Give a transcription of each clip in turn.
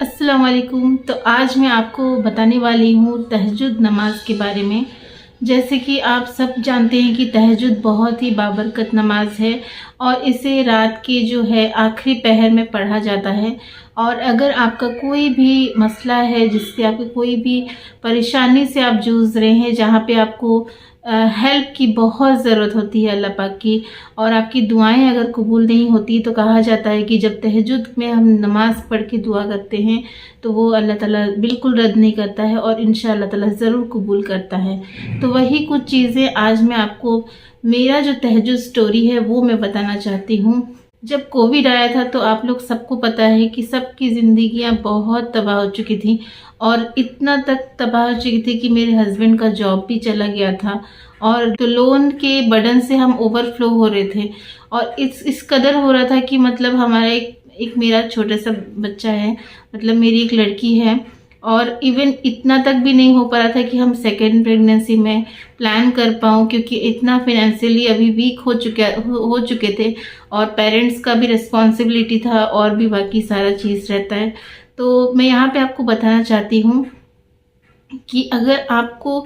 अस्सलाम वालेकुम। तो आज मैं आपको बताने वाली हूँ तहज्जुद नमाज के बारे में। जैसे कि आप सब जानते हैं कि तहज्जुद बहुत ही बाबरकत नमाज है और इसे रात के जो है आखिरी पहर में पढ़ा जाता है। और अगर आपका कोई भी मसला है, जिससे आपकी कोई भी परेशानी से आप जूझ रहे हैं, जहाँ पे आपको हेल्प की बहुत ज़रूरत होती है अल्लाह पाक की, और आपकी दुआएं अगर कबूल नहीं होती, तो कहा जाता है कि जब तहज्जुद में हम नमाज़ पढ़ के दुआ करते हैं तो वो अल्लाह ताला बिल्कुल रद्द नहीं करता है और इंशाअल्लाह ताला ज़रूर कबूल करता है। तो वही कुछ चीज़ें आज मैं आपको, मेरा जो तहज्जुद स्टोरी है वो मैं बताना चाहती हूँ। जब कोविड आया था तो आप लोग सबको पता है कि सबकी ज़िंदगियां बहुत तबाह हो चुकी थी, और इतना तक तबाह हो चुकी थी कि मेरे हस्बैंड का जॉब भी चला गया था, और तो लोन के बर्डन से हम ओवरफ्लो हो रहे थे। और इस कदर हो रहा था कि मतलब हमारा एक मेरा छोटा सा बच्चा है, मतलब मेरी एक लड़की है, और इवन इतना तक भी नहीं हो पा रहा था कि हम सेकेंड प्रेगनेंसी में प्लान कर पाऊँ, क्योंकि इतना फाइनेंशियली अभी वीक हो चुके थे, और पेरेंट्स का भी रिस्पॉन्सिबिलिटी था, और भी बाकी सारा चीज़ रहता है। तो मैं यहाँ पे आपको बताना चाहती हूँ कि अगर आपको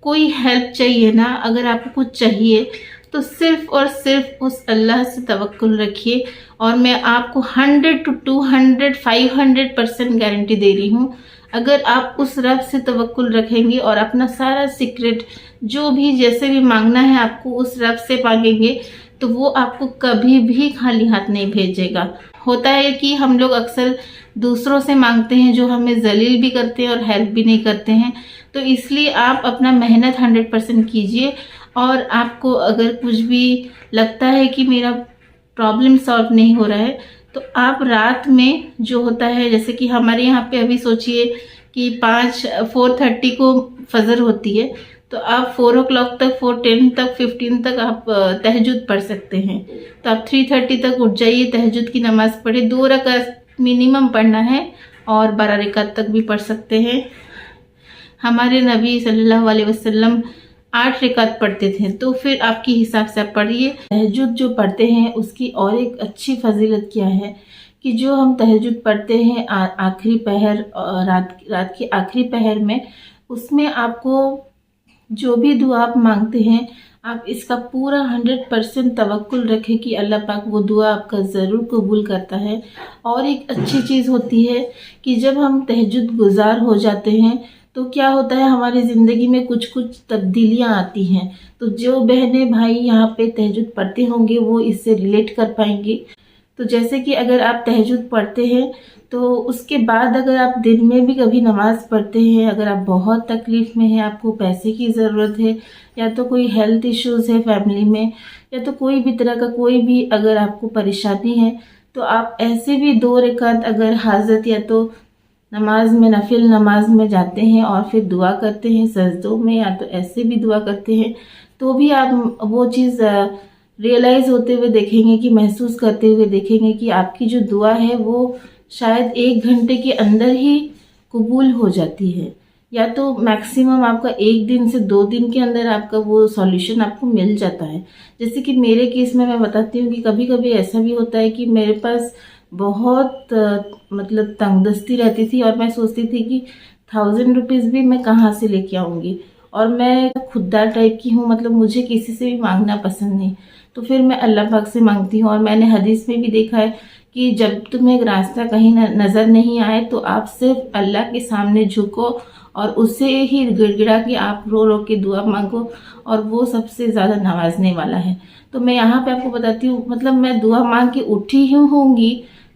कोई हेल्प चाहिए ना, अगर आपको कुछ चाहिए, तो सिर्फ़ और सिर्फ उस अल्लाह से तवक्कुल रखिए। और मैं आपको 100 टू 200 500% गारंटी दे रही हूँ, अगर आप उस रब से तवक्कुल रखेंगे और अपना सारा सीक्रेट जो भी जैसे भी मांगना है आपको उस रब से मांगेंगे, तो वो आपको कभी भी खाली हाथ नहीं भेजेगा। होता है कि हम लोग अक्सर दूसरों से मांगते हैं जो हमें जलील भी करते हैं और हेल्प भी नहीं करते हैं। तो इसलिए आप अपना मेहनत 100% कीजिए। और आपको अगर कुछ भी लगता है कि मेरा प्रॉब्लम सॉल्व नहीं हो रहा है, तो आप रात में जो होता है, जैसे कि हमारे यहाँ पे अभी सोचिए कि 4:30 को फजर होती है, तो आप 4 o'clock तक, 4:10 तक, 15 तक आप तहज्जुद पढ़ सकते हैं। तो आप 3:30 तक उठ जाइए, तहज्जुद की नमाज़ पढ़े। 2 रकात मिनिमम पढ़ना है, और 12 रकात तक भी पढ़ सकते हैं। हमारे नबी सल्लल्लाहु अलैहि वसल्लम 8 रकात पढ़ते थे, तो फिर आपके हिसाब से आप पढ़िए। तहज्जुद जो पढ़ते हैं उसकी और एक अच्छी फजीलत क्या है कि जो हम तहज्जुद पढ़ते हैं आखिरी पहर, रात के आखिरी पहर में, उसमें आपको जो भी दुआ आप मांगते हैं, आप इसका पूरा 100% तवक्कुल रखें कि अल्लाह पाक वो दुआ आपका ज़रूर कबूल करता है। और एक अच्छी चीज़ होती है कि जब हम तहज्जुद गुजार हो जाते हैं, तो क्या होता है, हमारी ज़िंदगी में कुछ कुछ तब्दीलियाँ आती हैं। तो जो बहनें भाई यहाँ पे तहज्जुद पढ़ते होंगे वो इससे रिलेट कर पाएंगे। तो जैसे कि अगर आप तहज्जुद पढ़ते हैं, तो उसके बाद अगर आप दिन में भी कभी नमाज़ पढ़ते हैं, अगर आप बहुत तकलीफ़ में हैं, आपको पैसे की ज़रूरत है, या तो कोई हेल्थ इश्यूज़ है फैमिली में, या तो कोई भी तरह का कोई भी अगर आपको परेशानी है, तो आप ऐसे भी 2 रकात अगर हाजत या तो नमाज में, नफिल नमाज में जाते हैं और फिर दुआ करते हैं सजदों में, या तो ऐसे भी दुआ करते हैं, तो भी आप वो चीज़ रियलाइज़ होते हुए देखेंगे, कि महसूस करते हुए देखेंगे कि आपकी जो दुआ है वो शायद 1 घंटे के अंदर ही कबूल हो जाती है, या तो मैक्सिमम आपका 1 दिन से 2 दिन के अंदर आपका वो सॉल्यूशन आपको मिल जाता है। जैसे कि मेरे केस में मैं बताती हूँ कि कभी कभी ऐसा भी होता है कि मेरे पास बहुत मतलब तंगदस्ती रहती थी, और मैं सोचती थी कि 1000 रुपीज़ भी मैं कहाँ से लेके आऊँगी, और मैं खुददार टाइप की हूँ, मतलब मुझे किसी से भी मांगना पसंद नहीं। तो फिर मैं अल्लाह पाक से मांगती हूँ, और मैंने हदीस में भी देखा है कि जब तुम्हें एक रास्ता कहीं नज़र नहीं आए, तो आप सिर्फ अल्लाह के सामने झुको और उससे ही गिड़गिड़ा के आप रो रो के दुआ मांगो, और वो सबसे ज़्यादा नवाजने वाला है। तो मैं यहाँ पे आपको बताती हूँ, मतलब मैं दुआ मांग के उठी ही होंगी,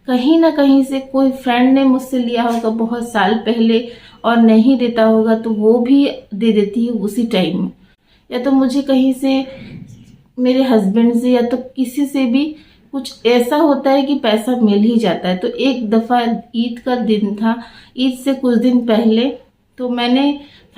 कहीं ना कहीं से कोई फ्रेंड ने मुझसे लिया होगा बहुत साल पहले और नहीं देता होगा, तो वो भी दे देती है उसी टाइम में, या तो मुझे कहीं से मेरे हस्बैंड से या तो किसी से भी कुछ ऐसा होता है कि पैसा मिल ही जाता है। तो एक दफ़ा ईद का दिन था, ईद से कुछ दिन पहले, तो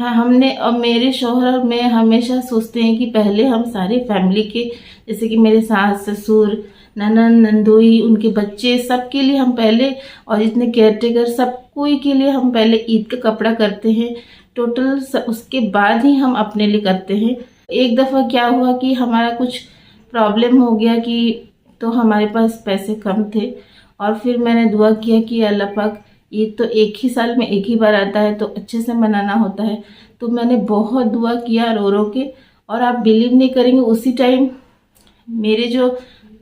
हमने और मेरे शौहर और मैं हमेशा सोचते हैं कि पहले हम सारे फैमिली के, जैसे कि मेरे सास ससुर, ननद नंदोई, उनके बच्चे, सबके लिए हम पहले, और जितने केयर टेकर सब कोई के लिए हम पहले ईद का कपड़ा करते हैं टोटल, उसके बाद ही हम अपने लिए करते हैं। एक दफ़ा क्या हुआ कि हमारा कुछ प्रॉब्लम हो गया, कि तो हमारे पास पैसे कम थे, और फिर मैंने दुआ किया कि अल्लाह पाक ईद तो एक ही साल में एक ही बार आता है, तो अच्छे से मनाना होता है। तो मैंने बहुत दुआ किया रो रो के, और आप बिलीव नहीं करेंगे, उसी टाइम मेरे जो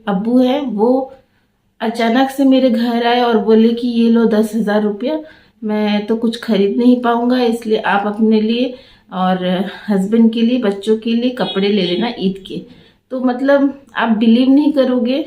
अब्बू हैं वो अचानक से मेरे घर आए और बोले कि ये लो 10,000 रुपया, मैं तो कुछ खरीद नहीं पाऊँगा, इसलिए आप अपने लिए और हस्बैंड के लिए, बच्चों के लिए कपड़े ले लेना ईद के। तो मतलब आप बिलीव नहीं करोगे,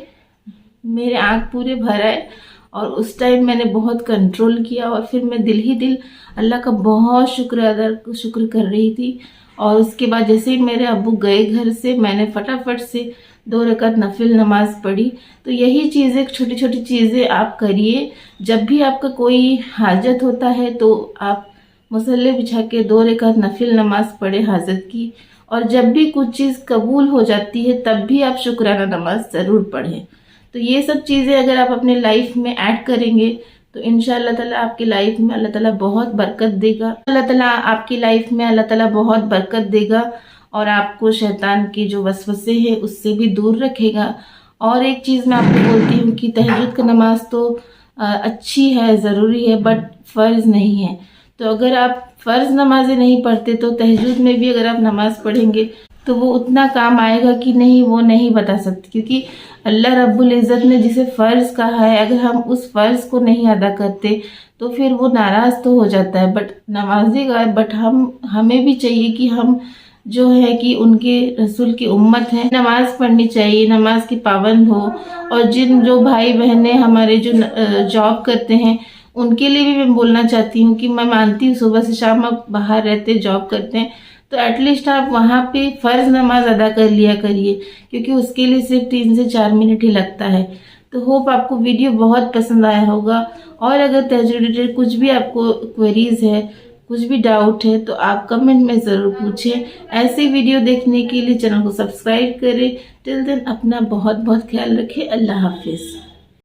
मेरे आँख पूरे भर आए, और उस टाइम मैंने बहुत कंट्रोल किया, और फिर मैं दिल ही दिल अल्लाह का बहुत शुक्र कर रही थी। और उसके बाद जैसे ही मेरे अब्बू गए घर से, मैंने फटाफट से 2 रकात नफिल नमाज पढ़ी। तो यही चीज़ें, छोटी छोटी चीज़ें आप करिए। जब भी आपका कोई हाजत होता है तो आप मुसल्ले बिछा के 2 रकात नफिल नमाज पढ़े हाजत की। और जब भी कुछ चीज़ कबूल हो जाती है तब भी आप शुक्राना नमाज ज़रूर पढ़ें। तो ये सब चीज़ें अगर आप अपने लाइफ में ऐड करेंगे तो इंशाअल्लाह ताला आपकी लाइफ में अल्लाह ताला बहुत बरकत देगा। अल्लाह ताला आपकी लाइफ में अल्लाह ताला बहुत बरकत देगा, और आपको शैतान की जो वसवसे हैं उससे भी दूर रखेगा। और एक चीज़ मैं आपको बोलती हूँ कि तहज्जुद की नमाज तो अच्छी है, ज़रूरी है, बट फ़र्ज़ नहीं है। तो अगर आप फ़र्ज़ नमाजें नहीं पढ़ते तो तहज्जुद में भी अगर आप नमाज़ पढ़ेंगे तो वो उतना काम आएगा कि नहीं, वो नहीं बता सकती, क्योंकि अल्लाह रब्बुल इज़्ज़त ने जिसे फ़र्ज़ कहा है, अगर हम उस फ़र्ज़ को नहीं अदा करते तो फिर वो नाराज़ तो हो जाता है, बट नमाज़ी का है। बट हमें भी चाहिए कि हम जो है कि उनके रसूल की उम्मत है, नमाज़ पढ़नी चाहिए, नमाज की पाबंद हो। और जो भाई बहनें हमारे जो जॉब करते हैं उनके लिए भी मैं बोलना चाहती हूँ कि मैं मानती हूँ सुबह से शाम आप बाहर रहते जॉब करते हैं, तो एटलीस्ट आप वहाँ पे फ़र्ज़ नमाज अदा कर लिया करिए, क्योंकि उसके लिए सिर्फ 3 से 4 मिनट ही लगता है। तो होप आपको वीडियो बहुत पसंद आया होगा। और अगर तहज्जुद रिलेटेड कुछ भी आपको क्वेरीज है, कुछ भी डाउट है, तो आप कमेंट में ज़रूर पूछें। ऐसे वीडियो देखने के लिए चैनल को सब्सक्राइब करें। टिल देन अपना बहुत बहुत ख्याल रखें। अल्लाह हाफिज़।